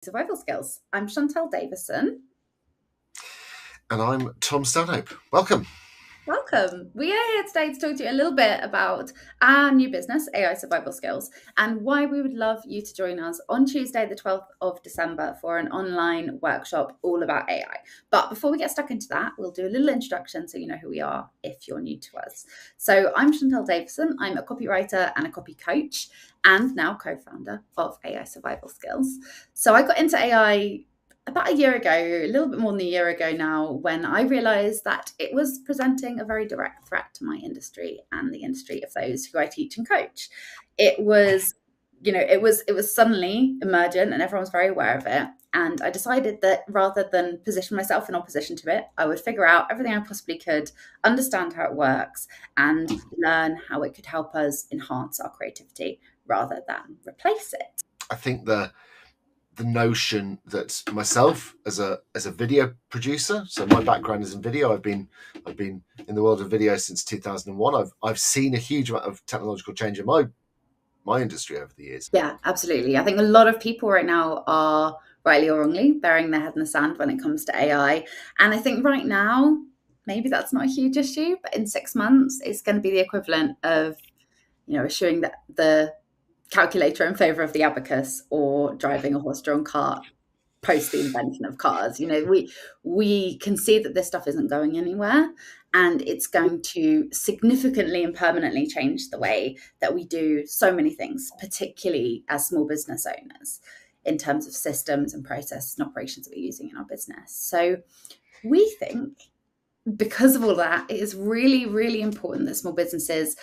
Survival skills. I'm Chantelle Davison. And I'm Tom Stanhope. Welcome. Welcome. We are here today to talk to you a little bit about our new business, AI Survival Skills, and why we would love you to join us on Tuesday, the 12th of December for an online workshop all about AI. But before we get stuck into that, we'll do a little introduction so you know who we are if you're new to us. So I'm Chantelle Davison. I'm a copywriter and a copy coach and now co-founder of AI Survival Skills. So I got into AI about a year ago, a little bit more than a year ago now, when I realized that it was presenting a very direct threat to my industry and the industry of those who I teach and coach. It was, it was suddenly emergent and everyone was very aware of it. And I decided that rather than position myself in opposition to it, I would figure out everything I possibly could, understand how it works, and learn how it could help us enhance our creativity rather than replace it. I think the notion that myself as a video producer, so my background is in video. I've been in the world of video since 2001. I've seen a huge amount of technological change in my industry over the years. Yeah, absolutely. I think a lot of people right now are, rightly or wrongly, burying their head in the sand when it comes to AI. And I think right now, maybe that's not a huge issue, but in 6 months, it's going to be the equivalent of, issuing the calculator in favor of the abacus or driving a horse-drawn cart post the invention of cars. We can see that this stuff isn't going anywhere, and it's going to significantly and permanently change the way that we do so many things, particularly as small business owners, in terms of systems and processes and operations that we're using in our business. So we think, because of all that, it is really, really important that small businesses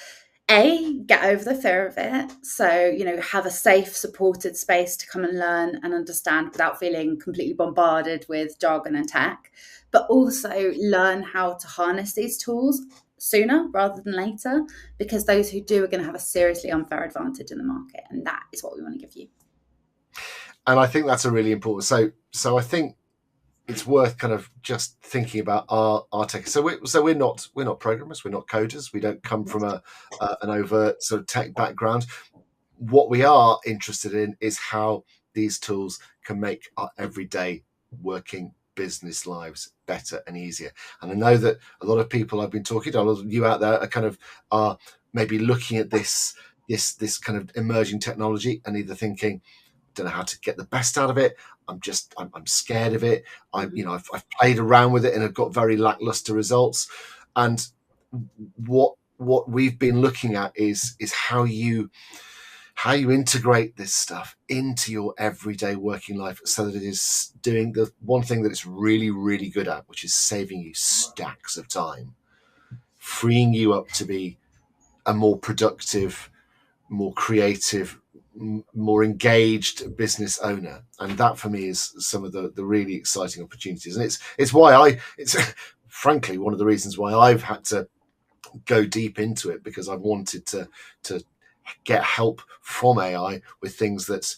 get over the fear of it. So, have a safe, supported space to come and learn and understand without feeling completely bombarded with jargon and tech, but also learn how to harness these tools sooner rather than later, because those who do are going to have a seriously unfair advantage in the market. And that is what we want to give you. And I think that's a really important. So I think it's worth kind of just thinking about our tech. So we're not programmers, we're not coders, we don't come from an overt sort of tech background. What we are interested in is how these tools can make our everyday working business lives better and easier. And I know that a lot of people I've been talking to, a lot of you out there, are maybe looking at this kind of emerging technology and either thinking, don't know how to get the best out of it. I'm scared of it. I've played around with it and have got very lackluster results. And what we've been looking at is how you integrate this stuff into your everyday working life so that it is doing the one thing that it's really, really good at, which is saving you stacks of time, freeing you up to be a more productive, more creative, more engaged business owner. And that for me is some of the really exciting opportunities. And it's frankly one of the reasons why I've had to go deep into it, because I've wanted to get help from AI with things that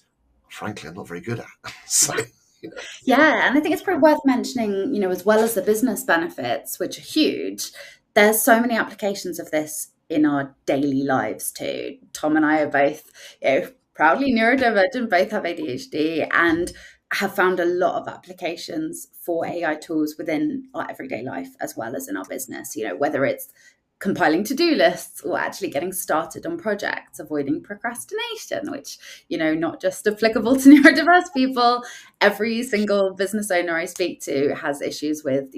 frankly I'm not very good at. So Yeah, and I think it's probably worth mentioning, as well as the business benefits, which are huge, there's so many applications of this in our daily lives too. Tom and I are both, proudly neurodivergent, both have ADHD, and have found a lot of applications for AI tools within our everyday life as well as in our business, whether it's compiling to-do lists or actually getting started on projects, avoiding procrastination, which, not just applicable to neurodiverse people. Every single business owner I speak to has issues with,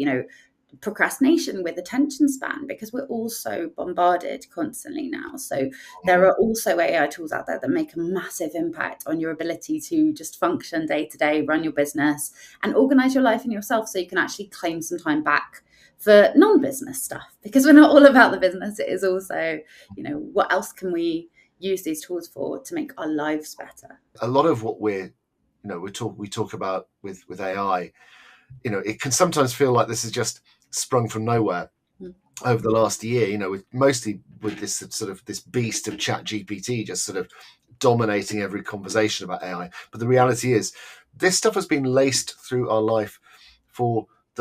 procrastination, with attention span, because we're all so bombarded constantly now. So there are also AI tools out there that make a massive impact on your ability to just function day to day, run your business, and organize your life and yourself so you can actually claim some time back for non-business stuff, because we're not all about the business. It is also, what else can we use these tools for to make our lives better? A lot of what we talk about with AI, it can sometimes feel like this is just sprung from nowhere over the last year, mostly with this sort of this beast of ChatGPT just sort of dominating every conversation about AI. But the reality is this stuff has been laced through our life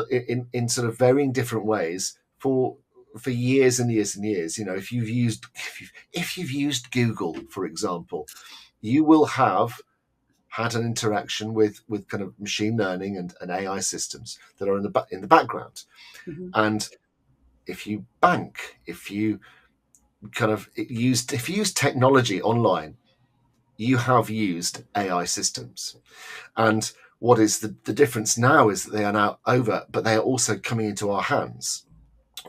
in sort of varying different ways for years and years and years. If you've used Google, for example, you will have had an interaction with kind of machine learning and AI systems that are in the background. Mm-hmm. And if you bank, if you use technology online, you have used AI systems. And what is the difference now is that they are now over, but they are also coming into our hands.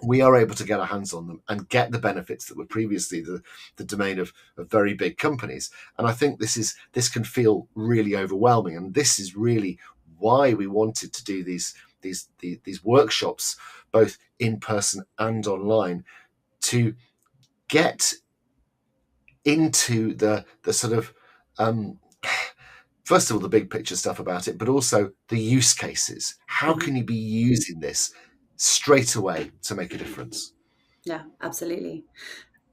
We are able to get our hands on them and get the benefits that were previously the domain of very big companies. And I think this can feel really overwhelming. And this is really why we wanted to do these workshops, both in person and online, to get into the sort of first of all the big picture stuff about it, but also the use cases. How can you be using this straight away to make a difference? Yeah, absolutely.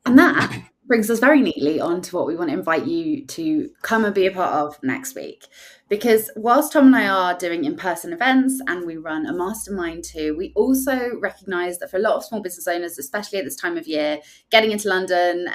And that brings us very neatly on to what we want to invite you to come and be a part of next week. Because whilst Tom and I are doing in-person events and we run a mastermind too, we also recognise that for a lot of small business owners, especially at this time of year, getting into London,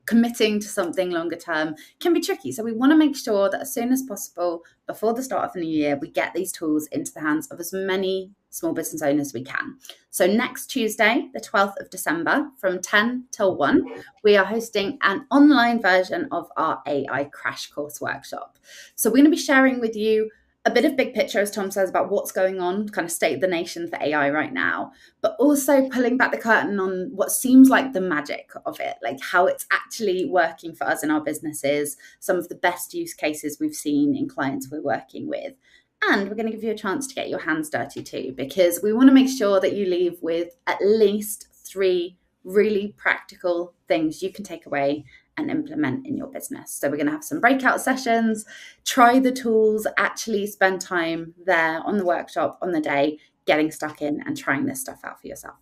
committing to something longer term can be tricky. So we want to make sure that as soon as possible, before the start of the new year, we get these tools into the hands of as many small business owners as we can. So next Tuesday, the 12th of December, from 10 till 1, we are hosting an online version of our AI crash course workshop. So we're going to be sharing with you a bit of big picture, as Tom says, about what's going on, kind of state of the nation for AI right now, but also pulling back the curtain on what seems like the magic of it, like how it's actually working for us in our businesses, some of the best use cases we've seen in clients we're working with. And we're going to give you a chance to get your hands dirty too, because we want to make sure that you leave with at least 3 really practical things you can take away and implement in your business. So we're going to have some breakout sessions, try the tools, actually spend time there on the workshop, on the day, getting stuck in and trying this stuff out for yourself.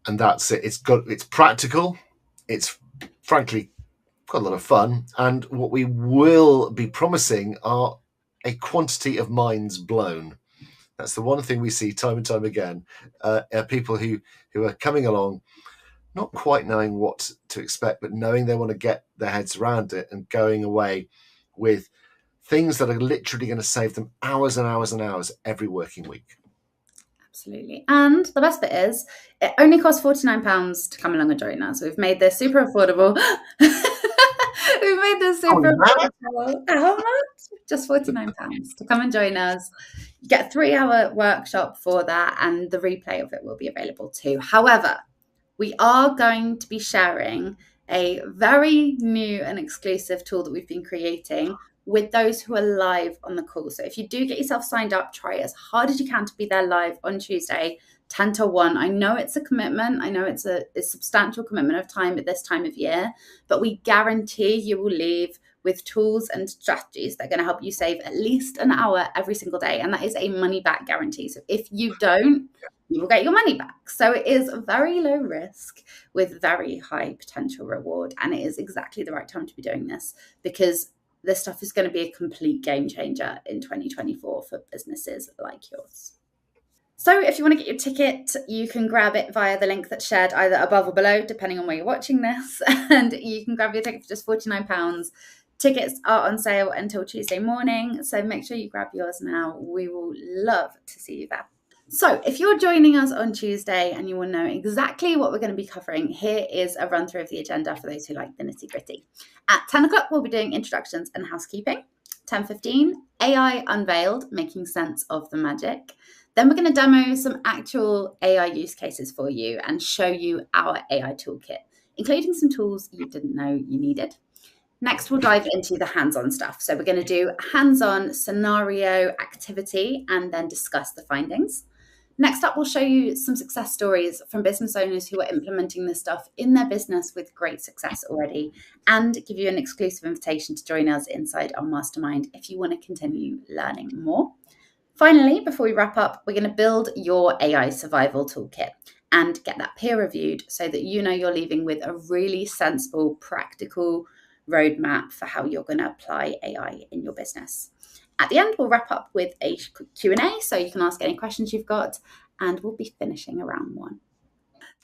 And that's it. It's practical. It's frankly got a lot of fun. And what we will be promising are a quantity of minds blown. That's the one thing we see time and time again. People who are coming along, not quite knowing what to expect, but knowing they want to get their heads around it and going away with things that are literally going to save them hours and hours and hours every working week. Absolutely. And the best bit is it only costs £49 to come along and join us. We've made this super affordable. We've made this super affordable. How much? Just £49 to come and join us. You get a 3-hour workshop for that, and the replay of it will be available too. However, we are going to be sharing a very new and exclusive tool that we've been creating with those who are live on the call. So if you do get yourself signed up, try as hard as you can to be there live on Tuesday, 10 to 1. I know it's a commitment. I know it's a substantial commitment of time at this time of year, but we guarantee you will leave with tools and strategies that are going to help you save at least an hour every single day. And that is a money back guarantee. So if you don't, you will get your money back. So it is very low risk with very high potential reward. And it is exactly the right time to be doing this, because this stuff is going to be a complete game changer in 2024 for businesses like yours. So if you want to get your ticket, you can grab it via the link that's shared either above or below, depending on where you're watching this. And you can grab your ticket for just £49. Tickets are on sale until Tuesday morning. So make sure you grab yours now. We will love to see you there. So if you're joining us on Tuesday and you want to know exactly what we're going to be covering, here is a run through of the agenda for those who like the nitty gritty. At 10 o'clock, we'll be doing introductions and housekeeping. 10:15, AI unveiled, making sense of the magic. Then we're going to demo some actual AI use cases for you and show you our AI toolkit, including some tools you didn't know you needed. Next, we'll dive into the hands-on stuff. So we're going to do hands-on scenario activity and then discuss the findings. Next up, we'll show you some success stories from business owners who are implementing this stuff in their business with great success already, and give you an exclusive invitation to join us inside our mastermind if you want to continue learning more. Finally, before we wrap up, we're going to build your AI survival toolkit and get that peer reviewed so that you know you're leaving with a really sensible, practical roadmap for how you're going to apply AI in your business. At the end, we'll wrap up with a Q&A, so you can ask any questions you've got, and we'll be finishing around 1.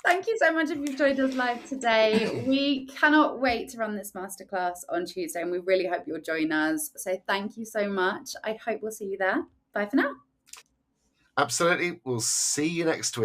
Thank you so much if you've joined us live today. We cannot wait to run this masterclass on Tuesday, and we really hope you'll join us. So thank you so much. I hope we'll see you there. Bye for now. Absolutely. We'll see you next week.